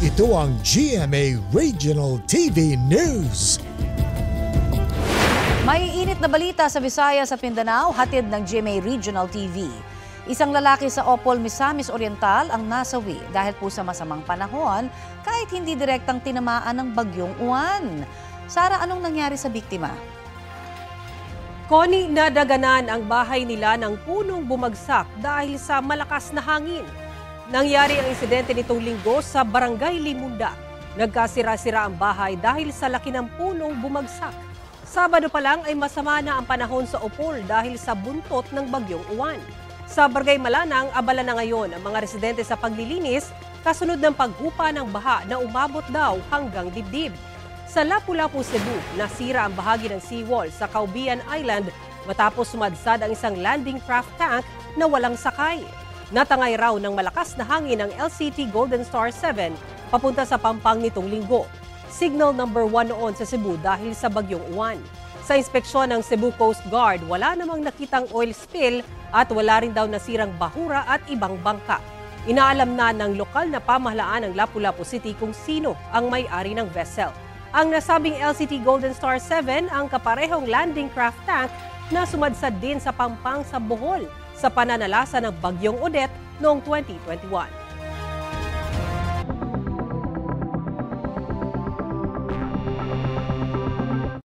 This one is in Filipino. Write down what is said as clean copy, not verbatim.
Ito ang GMA Regional TV News. May init na balita sa Visayas sa Mindanao, hatid ng GMA Regional TV. Isang lalaki sa Opol, Misamis Oriental ang nasawi dahil po sa masamang panahon kahit hindi direktang tinamaan ng bagyong Uwan. Sara, anong nangyari sa biktima? Connie, nadaganan ang bahay nila ng punong bumagsak dahil sa malakas na hangin. Nangyari ang insidente nitong linggo sa Barangay Limunda. Nagkasira-sira ang bahay dahil sa laki ng punong bumagsak. Sabado pa lang ay masama na ang panahon sa Opol dahil sa buntot ng bagyong Uwan. Sa Barangay Malanang, abala na ngayon ang mga residente sa paglilinis kasunod ng paghupa ng baha na umabot daw hanggang dibdib. Sa Lapu-Lapu, Cebu, nasira ang bahagi ng seawall sa Caubian Island matapos sumadsad ang isang landing craft tank na walang sakay. Natangay raw ng malakas na hangin ng LCT Golden Star 7 papunta sa Pampang nitong linggo. Signal number 1 noon sa Cebu dahil sa bagyong Uwan. Sa inspeksyon ng Cebu Coast Guard, wala namang nakitang oil spill at wala rin daw nasirang bahura at ibang bangka. Inaalam na ng lokal na pamahalaan ng Lapu-Lapu City kung sino ang may-ari ng vessel. Ang nasabing LCT Golden Star 7 ang kaparehong landing craft tank na sumadsad din sa Pampang sa Bohol sa pananalasa ng bagyong Odette noong 2021.